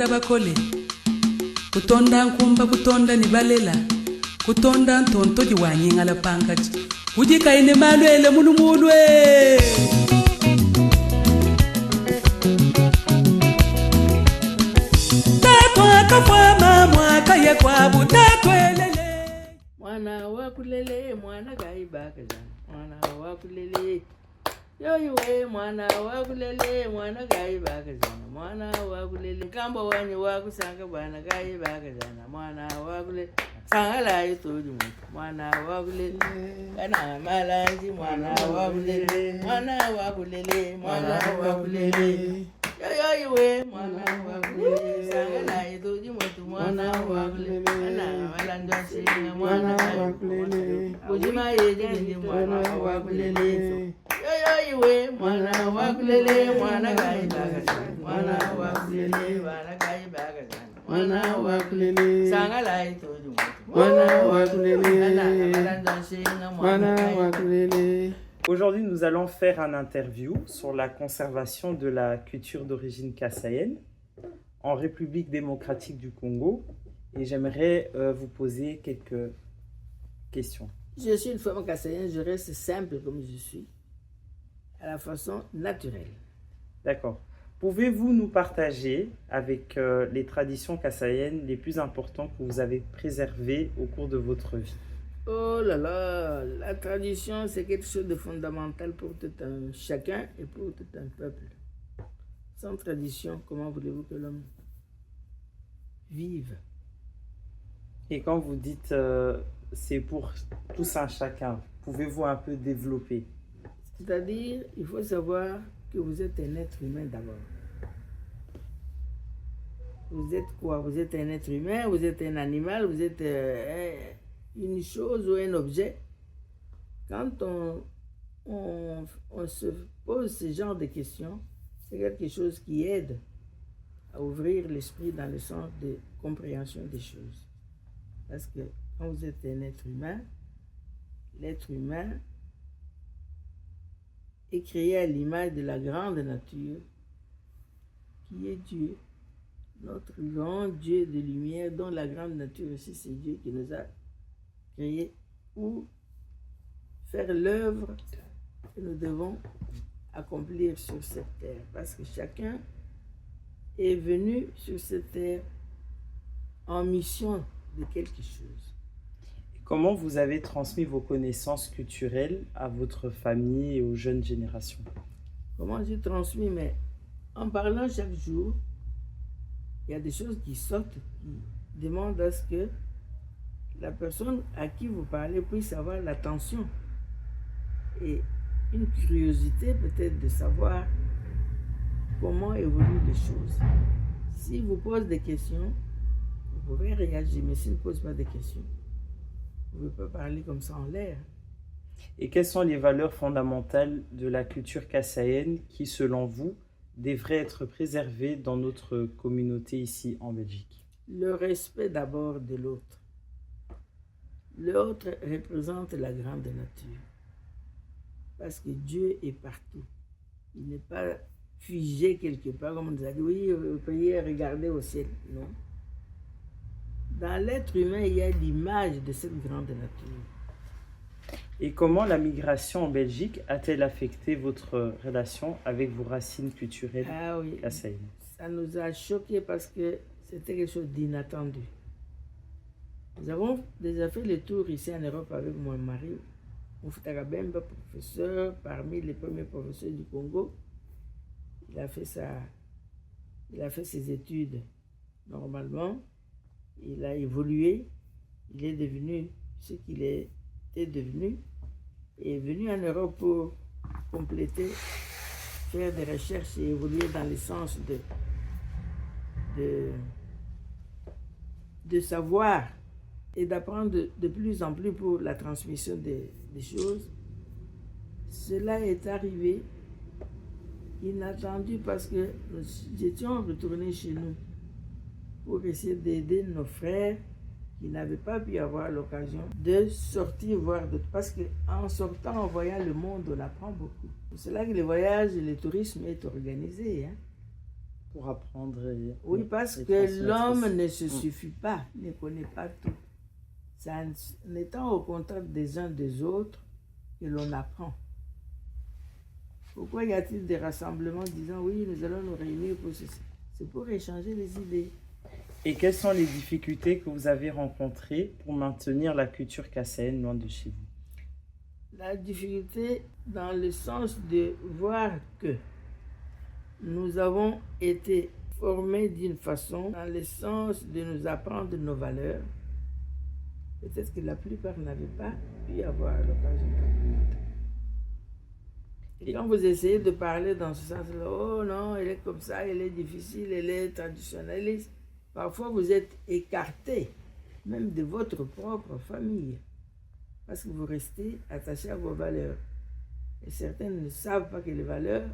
kutonda bakole kutonda nkumba kutonda nibalela kutonda ntonto jiwanyinga la pankati ujika ine malwele mulumulwe tatwa kafama mwaka ye kwabu tatwelele mwana wakulele mwana gaibaka mwana wakulele yoyiwe mwana wakulele mwana gaibaka mwana wakulele kamba wanye wakusanga bwana gaibaka mwana wakulele sangala itoji mwana wakulele kana malanji mwana wakulele mwana wakulele mwana wakulele yoyiwe mwana wakulele sangala itoji mwana wakulele kana malanji singa mwana wakulele kujima yeje mwana wakulele yoyiwe mwana wakulele mwana gaibaka mwana wakulele mwana gaibaka mwana wakulele sangala itoji Aujourd'hui, nous allons faire un interview sur la conservation de la culture d'origine kassaïenne en République démocratique du Congo et j'aimerais vous poser quelques questions. Je suis une femme kassaïenne, je reste simple comme je suis, à la façon naturelle. D'accord. Pouvez-vous nous partager avec les traditions kassaïennes les plus importantes que vous avez préservées au cours de votre vie? Oh là là, la tradition c'est quelque chose de fondamental pour tout un chacun et pour tout un peuple. Sans tradition, comment voulez-vous que l'homme vive? Et quand vous dites c'est pour tous un chacun, pouvez-vous un peu développer? C'est-à-dire, il faut savoir que vous êtes un être humain d'abord. Vous êtes quoi? Vous êtes un être humain, vous êtes un animal, vous êtes une chose ou un objet. Quand on se pose ce genre de questions, c'est quelque chose qui aide à ouvrir l'esprit dans le sens de compréhension des choses. Parce que quand vous êtes un être humain, l'être humain est créé à l'image de la grande nature qui est Dieu, notre grand Dieu de lumière, dont la grande nature aussi c'est Dieu qui nous a créés pour faire l'œuvre que nous devons accomplir sur cette terre. Parce que chacun est venu sur cette terre en mission de quelque chose. Comment vous avez transmis vos connaissances culturelles à votre famille et aux jeunes générations? Comment j'ai transmis? Mais en parlant chaque jour, il y a des choses qui sortent, qui demandent à ce que la personne à qui vous parlez puisse avoir l'attention et une curiosité peut-être de savoir comment évoluent les choses. S'il vous pose des questions, vous pouvez réagir, mais s'il ne pose pas de questions, vous ne pouvez pas parler comme ça en l'air. Et quelles sont les valeurs fondamentales de la culture kassaïenne qui, selon vous, devraient être préservées dans notre communauté ici en Belgique? Le respect d'abord de l'autre. L'autre représente la grande nature. Parce que Dieu est partout. Il n'est pas figé quelque part, comme on nous a dit, oui, vous pouvez regarder au ciel. Non. Dans l'être humain, il y a l'image de cette grande nature. Et comment la migration en Belgique a-t-elle affecté votre relation avec vos racines culturelles kassaïennes? Ça nous a choqués parce que c'était quelque chose d'inattendu. Nous avons déjà fait le tour ici en Europe avec mon mari. Mouftara Bemba, professeur, parmi les premiers professeurs du Congo. Il a fait ses études normalement. Il a évolué, il est devenu ce qu'il était devenu et est venu en Europe pour compléter, faire des recherches et évoluer dans le sens de savoir et d'apprendre de plus en plus pour la transmission des choses. Cela est arrivé inattendu parce que nous étions retournés chez nous pour essayer d'aider nos frères qui n'avaient pas pu avoir l'occasion de sortir voir d'autres. Parce qu'en sortant, en voyant le monde, on apprend beaucoup. C'est là que le voyage et le tourisme est organisé. Hein? pour apprendre. Oui, parce et que transmettre l'homme aussi. ne se suffit pas, ne connaît pas tout. C'est en étant au contact des uns des autres que l'on apprend. Pourquoi y a-t-il des rassemblements disant oui, nous allons nous réunir pour ceci? C'est pour échanger les idées. Et quelles sont les difficultés que vous avez rencontrées pour maintenir la culture kassaïenne loin de chez vous? La difficulté dans le sens de voir que nous avons été formés d'une façon, dans le sens de nous apprendre nos valeurs. Peut-être que la plupart n'avaient pas pu avoir l'occasion d'apprendre. Et quand vous essayez de parler dans ce sens-là, oh non, elle est comme ça, elle est difficile, elle est traditionnaliste, parfois vous êtes écarté, même de votre propre famille, parce que vous restez attaché à vos valeurs. Et certains ne savent pas que les valeurs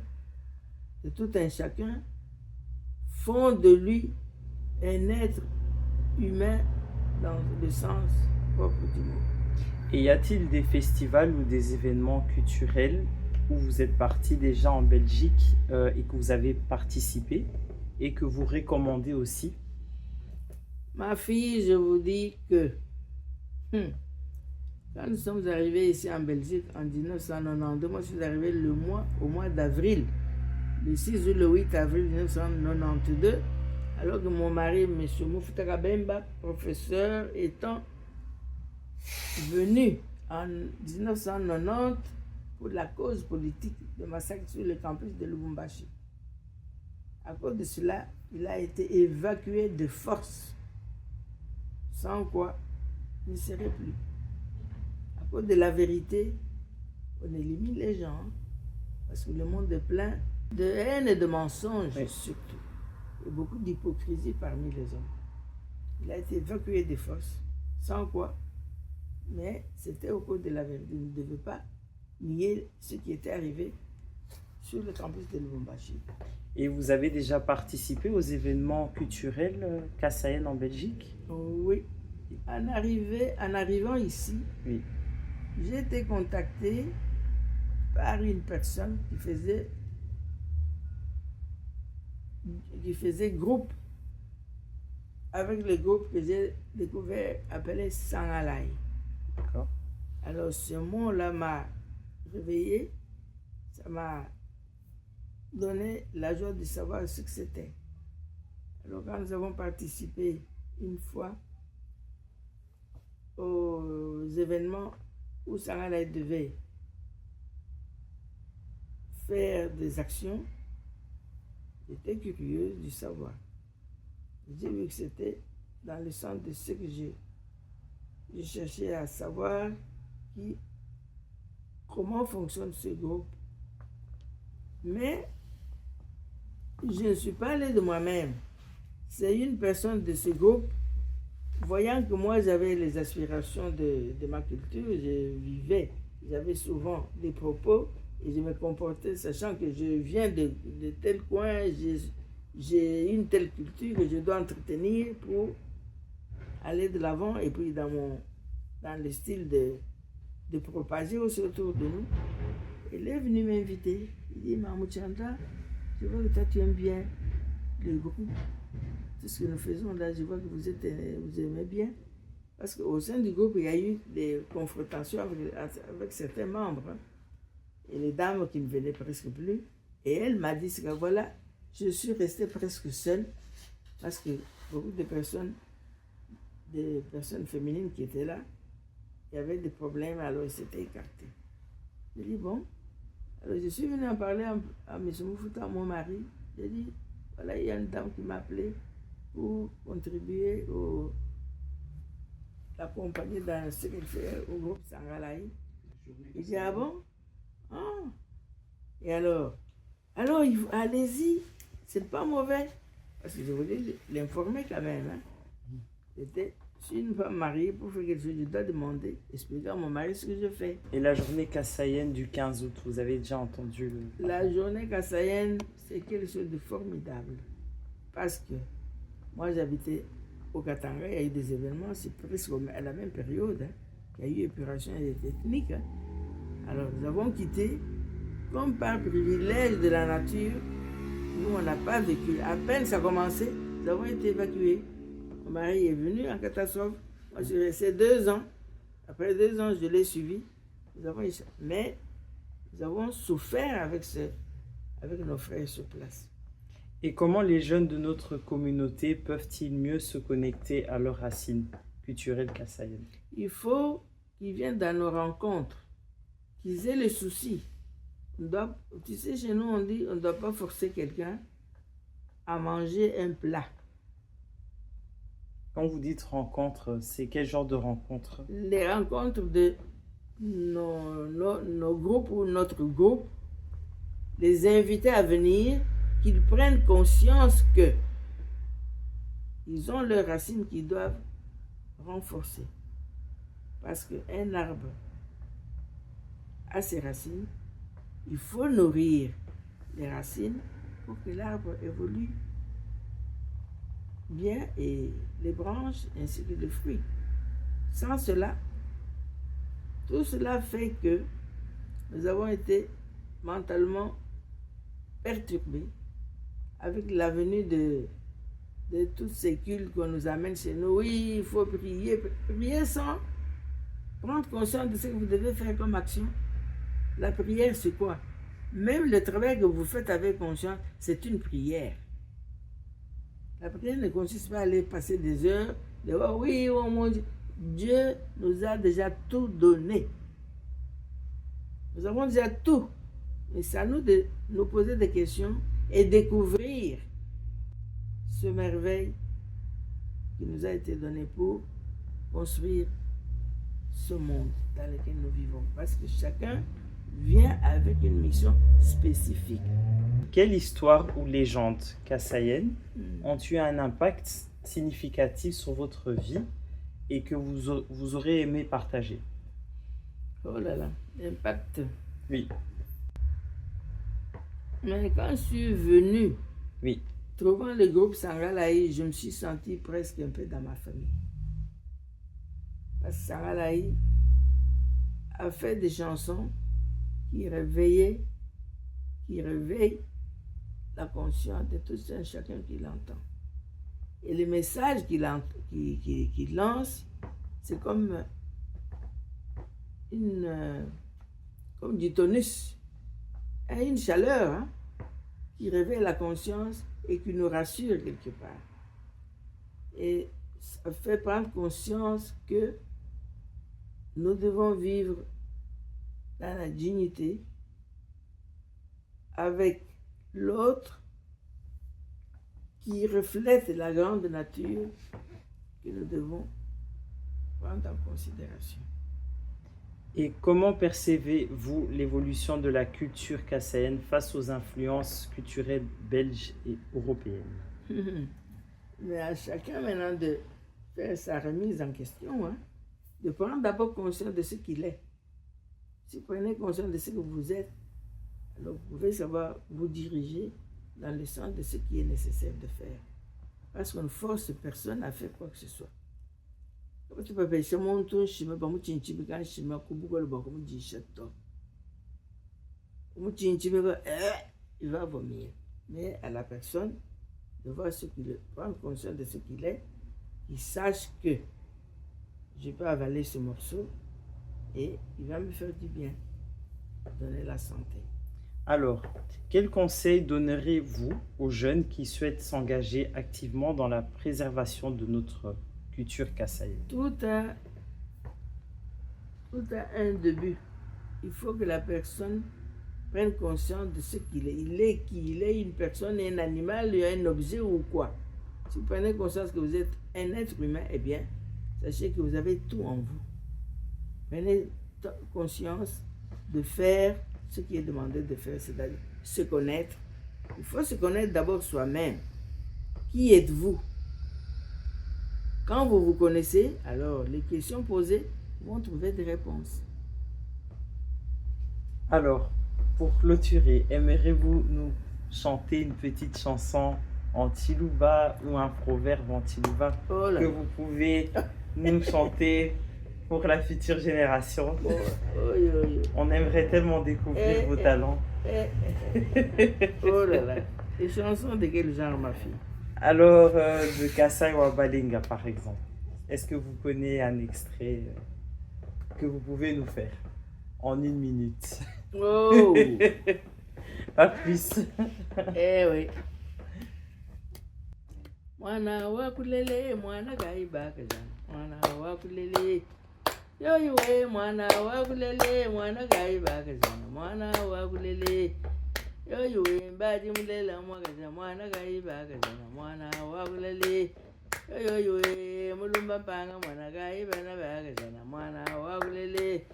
de tout un chacun font de lui un être humain dans le sens propre du mot. Et y a-t-il des festivals ou des événements culturels où vous êtes parti déjà en Belgique et que vous avez participé et que vous recommandez aussi? Ma fille, je vous dis que quand nous sommes arrivés ici en Belgique en 1992, moi je suis arrivé au mois d'avril, le 6 ou le 8 avril 1992, alors que mon mari, M. Moufouta Bemba, professeur, étant venu en 1990 pour la cause politique de massacre sur le campus de Lubumbashi. À cause de cela, il a été évacué de force, sans quoi il ne serait plus. À cause de la vérité, on élimine les gens, parce que le monde est plein de haine et de mensonges, oui, surtout, et beaucoup d'hypocrisie parmi les hommes. Il a été évacué de force, sans quoi, mais c'était au cause de la vérité. Il ne devait pas nier ce qui était arrivé sur le campus de Lubumbashi. Et vous avez déjà participé aux événements culturels kassaïennes en Belgique? Oui. En arrivant ici, oui, j'ai été contacté par une personne qui faisait groupe avec le groupe que j'ai découvert appelé Sangalai. D'accord. Alors ce mot-là m'a réveillé, ça m'a donné la joie de savoir ce que c'était. Alors quand nous avons participé une fois aux événements où Sangalai devait faire des actions, j'étais curieuse du savoir. J'ai vu que c'était dans le sens de ce que j'ai cherché à savoir comment fonctionne ce groupe. Mais je ne suis pas allée de moi-même. C'est une personne de ce groupe, voyant que moi j'avais les aspirations de ma culture, j'avais souvent des propos et je me comportais, sachant que je viens de tel coin, j'ai une telle culture que je dois entretenir pour aller de l'avant et puis dans le style de propager aussi autour de nous. Il est venu m'inviter. Il dit, Mamou Chandra, je vois que toi tu aimes bien le groupe, tout ce que nous faisons là, je vois que vous aimez bien. Parce qu'au sein du groupe, il y a eu des confrontations avec certains membres. Hein. Et les dames qui ne venaient presque plus. Et elle m'a dit que voilà, je suis restée presque seule parce que beaucoup de personnes féminines qui étaient là, il y avait des problèmes, alors ils s'étaient écartés. J'ai dit bon, alors je suis venue en parler à M. Moufouta, mon mari. J'ai dit voilà, il y a une dame qui m'a appelé pour contribuer l'accompagner dans ce qu'elle fait au groupe Sangalai. Il dit ah bon? Ah. Et alors allez-y, c'est pas mauvais. Parce que je voulais l'informer quand même. Hein. C'était, je suis une femme mariée, pour faire quelque chose, je dois demander, expliquer à mon mari ce que je fais. Et la journée kassaïenne du 15 août, vous avez déjà entendu La journée kassaïenne, c'est quelque chose de formidable. Parce que moi, j'habitais au Katanga, il y a eu des événements, c'est presque à la même période. Hein. Il y a eu épuration ethnique. Hein. Alors, nous avons quitté, comme par privilège de la nature, Nous, on n'a pas vécu. À peine ça a commencé, nous avons été évacués. Mon mari est venu en catastrophe. Moi, je suis resté 2 ans. Après 2 ans, je l'ai suivi. Mais nous avons souffert avec nos frères sur place. Et comment les jeunes de notre communauté peuvent-ils mieux se connecter à leurs racines culturelles kassayennes? Il faut qu'ils viennent dans nos rencontres, qu'ils aient le souci. Tu sais, chez nous, on dit on ne doit pas forcer quelqu'un à manger un plat. Quand vous dites rencontre, c'est quel genre de rencontre? Les rencontres de nos groupes ou notre groupe, les inviter à venir, qu'ils prennent conscience que ils ont leurs racines qu'ils doivent renforcer. Parce qu'un arbre a ses racines, il faut nourrir les racines pour que l'arbre évolue bien et les branches ainsi que les fruits. Sans cela, tout cela fait que nous avons été mentalement perturbés avec la venue de tous ces cultes qu'on nous amène chez nous. Oui, il faut prier. Prier sans prendre conscience de ce que vous devez faire comme action. La prière, c'est quoi? Même le travail que vous faites avec conscience, c'est une prière. La prière ne consiste pas à aller passer des heures, de dire oui, oh mon Dieu. Dieu nous a déjà tout donné. Nous avons déjà tout. Mais c'est à nous de nous poser des questions et découvrir ce merveille qui nous a été donné pour construire ce monde dans lequel nous vivons. Parce que chacun vient avec une mission spécifique. Quelle histoire ou légende kassayennes ont eu un impact significatif sur votre vie et que vous aurez aimé partager? Oh là là, l'impact. Oui. Mais quand je suis venue, Oui. trouvant le groupe Sangalaï, je me suis sentie presque un peu dans ma famille. Parce que Sangalaï a fait des chansons qui réveillent la conscience de tout un chacun qui l'entend. Et le message qu'il lance, c'est comme du tonus, une chaleur qui réveille la conscience et qui nous rassure quelque part. Et ça fait prendre conscience que nous devons vivre dans la dignité avec l'autre qui reflète la grande nature que nous devons prendre en considération. Et comment percevez-vous l'évolution de la culture kassayenne face aux influences culturelles belges et européennes? Mais à chacun maintenant de faire sa remise en question, de prendre d'abord conscience de ce qu'il est. Si vous prenez conscience de ce que vous êtes, alors vous pouvez savoir vous diriger dans le sens de ce qui est nécessaire de faire. Parce qu'on ne force personne à faire quoi que ce soit. Tu peux faire ce monde, il va vomir. Mais à la personne de voir ce qu'il est, prendre conscience de ce qu'il est, qu'il sache que je peux avaler ce morceau et il va me faire du bien, donner la santé. Alors, quel conseil donnerez-vous aux jeunes qui souhaitent s'engager activement dans la préservation de notre culture kassayenne? Tout a un début. Il faut que la personne prenne conscience de ce qu'il est. Il est qui? Il est une personne, un animal, un objet ou quoi? Si vous prenez conscience que vous êtes un être humain, eh bien, sachez que vous avez tout en vous. Prenez conscience de faire ce qui est demandé de faire, c'est-à-dire se connaître. Il faut se connaître d'abord soi-même. Qui êtes-vous? Quand vous vous connaissez, alors les questions posées vont trouver des réponses. Alors, pour clôturer, aimeriez-vous nous chanter une petite chanson en Tilouba ou un proverbe en Tilouba que vous pouvez nous chanter pour la future génération? On aimerait tellement découvrir vos talents. Oh là là. Les chansons de quel genre, ma fille? Alors, de Kasai Wabalenga, par exemple. Est-ce que vous connaissez un extrait que vous pouvez nous faire en 1 minute? Oh! Pas plus. Eh oui. Mwana wakulele, mwana gaibaka jana. Mwana wakulele. Yo yuwe, mwana wakulele, mwana gaibaka jana. Mwana wakulele. Yo yuwe, mbadi mulela mwaka jana. Mwana gaibaka jana. Mwana wakulele. Yo yuwe, mulumba panga mwana gaibana baka jana. Mwana wakulele.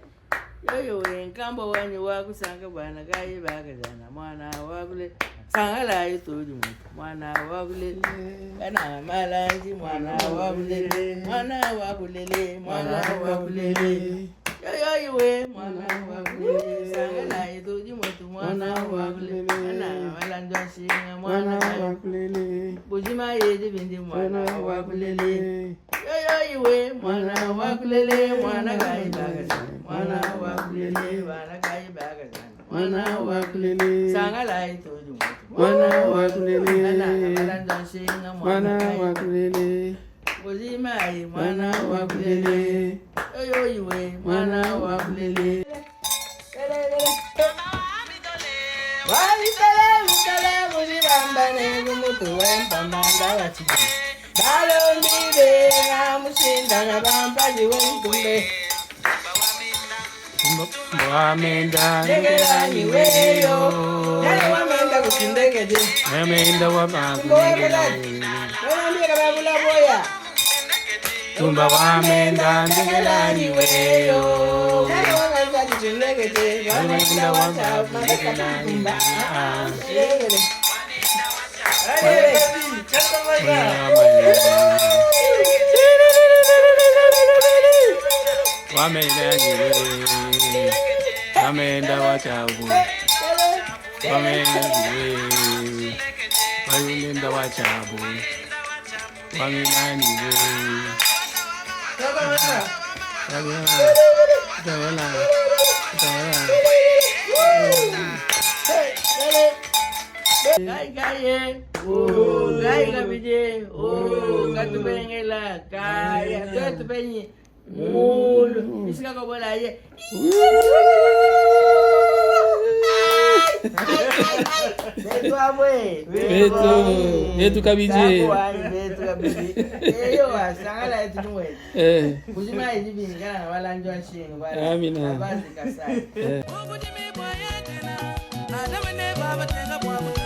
Yo yuwe, nkambo wanyu wakusanga bwana gaibaka jana. Mwana wakulele. Sangala itoji mutu. Mwana wakulele. Kana malanji mwana wakulele. Mwana wakulele. Mwana wakulele. Yo yuwe mwana wakulele. Sangala itoji mutu. Mwana wakulele. Kana malanji washinga mwana wakulele. Bujima yedi bindi mwana wakulele. Yo yuwe mwana wakulele. Mwana gaibaka jana. Mwana wakulele. Mwana gaibaka jana. Mwana wakulele. Sangala itoji mutu. Mwana wakulele. Mwana wakulele. Bujimai mwana wakulele. Yo yuwe mwana wakulele. Walitele mutele mujibambane gumutu wempamanga wachiki. Balo mbide nga mushinda nga bampaji wentumbe. Wamenda Ndegelani weyo. Nale wamenda kusindegede. Wamenda Wamenda kababula boya. Tumba wamenda ndegelani weyo. Nale wamenda kusindegede. Wamenda wata ndegelani weyo. Wamenda niwe. Wamenda wachabu. Wamenda niwe. Wamenda wachabu. Wamenda niwe. Gai oh, gai kabije, oh, katubengela, kaya, katubenyi, mulu, isika kobola ye. Betu abwe, Betu kabije. Betu kabije. Eyo asangala etu nuwe. Kuzima ejibi ngana wala njwa shinga wala. Amina. Abazi kasai. Obudimi bwayetena, adamene baba tenga bwabu.